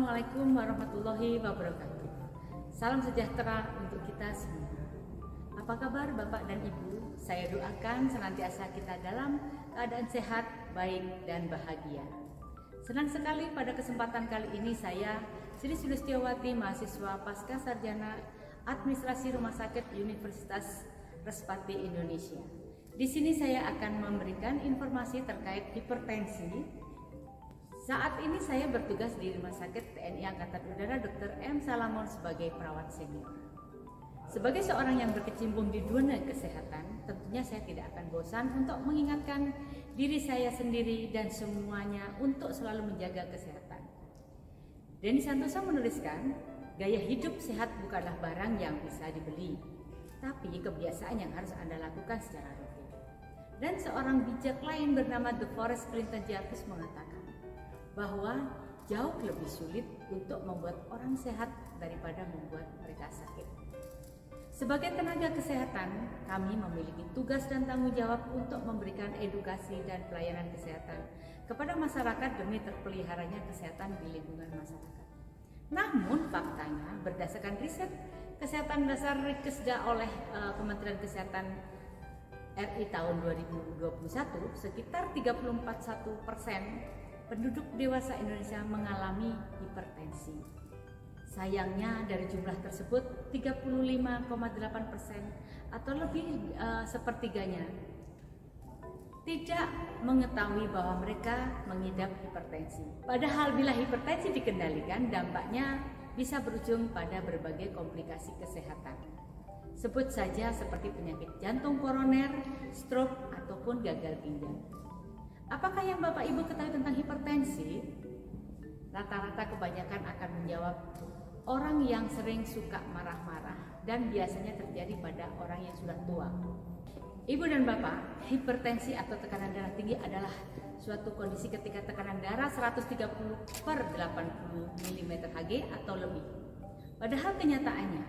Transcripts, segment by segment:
Assalamualaikum warahmatullahi wabarakatuh. Salam sejahtera untuk kita semua. Apa kabar Bapak dan Ibu? Saya doakan senantiasa kita dalam keadaan sehat, baik, dan bahagia. Senang sekali pada kesempatan kali ini saya, Sri Sulistiawati, mahasiswa Pasca Sarjana Administrasi Rumah Sakit Universitas Respati Indonesia. Di sini saya akan memberikan informasi terkait hipertensi. Saat ini saya bertugas di Rumah Sakit TNI Angkatan Udara Dr. M. Salamon sebagai perawat senior. Sebagai seorang yang berkecimpung di dunia kesehatan, tentunya saya tidak akan bosan untuk mengingatkan diri saya sendiri dan semuanya untuk selalu menjaga kesehatan. Denny Santoso menuliskan, gaya hidup sehat bukanlah barang yang bisa dibeli, tapi kebiasaan yang harus Anda lakukan secara rutin. Dan seorang bijak lain bernama DeForest Clinton Jarvis mengatakan bahwa jauh lebih sulit untuk membuat orang sehat daripada membuat mereka sakit. Sebagai tenaga kesehatan, kami memiliki tugas dan tanggung jawab untuk memberikan edukasi dan pelayanan kesehatan kepada masyarakat demi terpeliharanya kesehatan di lingkungan masyarakat. Namun faktanya, berdasarkan riset kesehatan dasar Rikesda oleh Kementerian Kesehatan RI tahun 2021, sekitar 34,1% penduduk dewasa Indonesia mengalami hipertensi. Sayangnya dari jumlah tersebut 35,8% atau lebih sepertiganya tidak mengetahui bahwa mereka mengidap hipertensi. Padahal bila hipertensi dikendalikan, dampaknya bisa berujung pada berbagai komplikasi kesehatan. Sebut saja seperti penyakit jantung koroner, stroke, ataupun gagal ginjal. Apakah yang Bapak Ibu ketahui tentang hipertensi? Rata-rata kebanyakan akan menjawab orang yang sering suka marah-marah dan biasanya terjadi pada orang yang sudah tua. Ibu dan Bapak, hipertensi atau tekanan darah tinggi adalah suatu kondisi ketika tekanan darah 130/80 mm/Hg atau lebih. Padahal kenyataannya,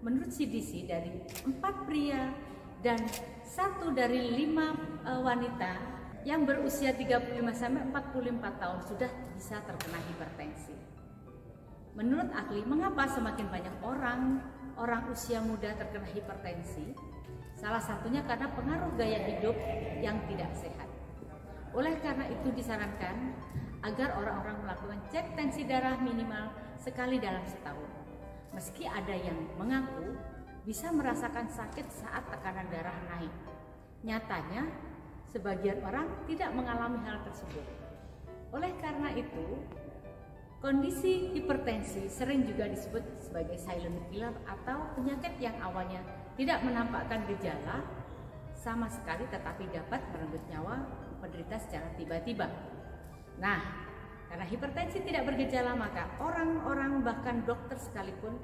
menurut CDC dari 4 pria dan 1 dari 5 wanita yang berusia 35-44 tahun sudah bisa terkena hipertensi. Menurut ahli, mengapa semakin banyak orang usia muda terkena hipertensi? Salah satunya karena pengaruh gaya hidup yang tidak sehat. Oleh karena itu disarankan agar orang-orang melakukan cek tensi darah minimal sekali dalam setahun. Meski ada yang mengaku bisa merasakan sakit saat tekanan darah naik, nyatanya sebagian orang tidak mengalami hal tersebut. Oleh karena itu, kondisi hipertensi sering juga disebut sebagai silent killer atau penyakit yang awalnya tidak menampakkan gejala sama sekali tetapi dapat merenggut nyawa penderita secara tiba-tiba. Nah, karena hipertensi tidak bergejala, maka orang-orang bahkan dokter sekalipun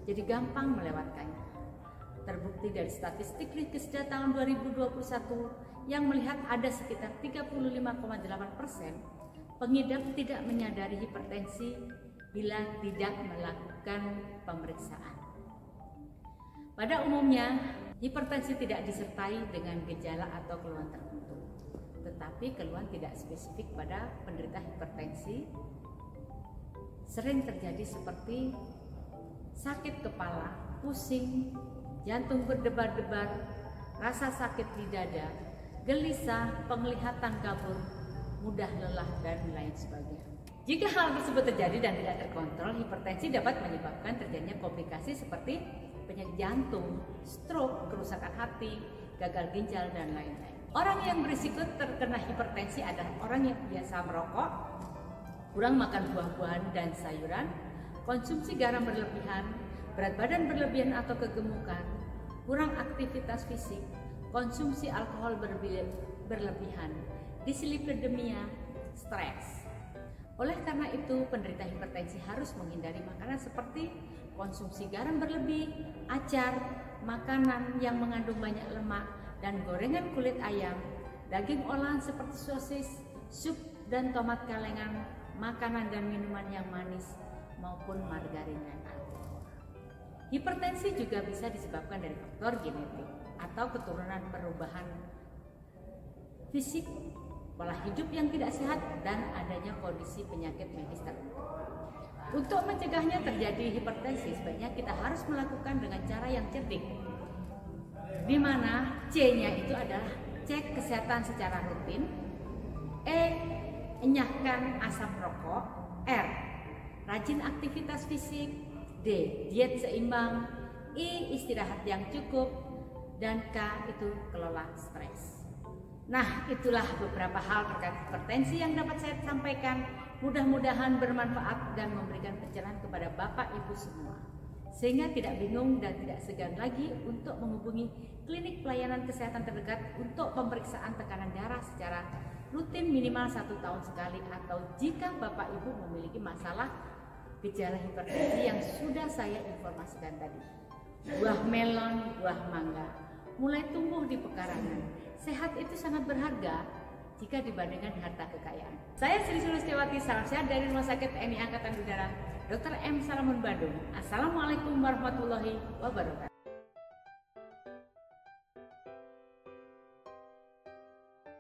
jadi gampang melewatkannya. Terbukti dari statistik Rikesda tahun 2021 yang melihat ada sekitar 35,8% pengidap tidak menyadari hipertensi bila tidak melakukan pemeriksaan. Pada umumnya, hipertensi tidak disertai dengan gejala atau keluhan tertentu, tetapi keluhan tidak spesifik pada penderita hipertensi sering terjadi seperti sakit kepala, pusing, jantung berdebar-debar, rasa sakit di dada, gelisah, penglihatan kabur, mudah lelah, dan lain sebagainya. Jika hal tersebut terjadi dan tidak terkontrol, hipertensi dapat menyebabkan terjadinya komplikasi seperti penyakit jantung, stroke, kerusakan hati, gagal ginjal, dan lain-lain. Orang yang berisiko terkena hipertensi adalah orang yang biasa merokok, kurang makan buah-buahan dan sayuran, konsumsi garam berlebihan, berat badan berlebihan atau kegemukan, kurang aktivitas fisik, konsumsi alkohol berlebihan, dislipidemia, stres. Oleh karena itu, penderita hipertensi harus menghindari makanan seperti konsumsi garam berlebih, acar, makanan yang mengandung banyak lemak, dan gorengan kulit ayam, daging olahan seperti sosis, sup dan tomat kalengan, makanan dan minuman yang manis, maupun margarin dan alkohol. Hipertensi juga bisa disebabkan dari faktor genetik atau keturunan, perubahan fisik, pola hidup yang tidak sehat, dan adanya kondisi penyakit medis tertentu. Untuk mencegahnya terjadi hipertensi, sebaiknya kita harus melakukan dengan cara yang cerdik, di mana C-nya itu adalah cek kesehatan secara rutin, E, enyahkan asap rokok, R, rajin aktivitas fisik, D, diet seimbang, I, istirahat yang cukup, dan K itu kelola stres. Nah, itulah beberapa hal terkait hipertensi yang dapat saya sampaikan. Mudah-mudahan bermanfaat dan memberikan pencerahan kepada Bapak Ibu semua, sehingga tidak bingung dan tidak segan lagi untuk menghubungi klinik pelayanan kesehatan terdekat untuk pemeriksaan tekanan darah secara rutin minimal 1 tahun sekali, atau jika Bapak Ibu memiliki masalah gejala hipertensi yang sudah saya informasikan tadi. Buah melon, buah mangga mulai tumbuh di pekarangan. Sehat itu sangat berharga jika dibandingkan harta kekayaan. Saya Sri Sulistiawati, salam sehat dari Rumah Sakit TNI Angkatan Udara Dr. M. Salamun Bandung. Assalamualaikum warahmatullahi wabarakatuh.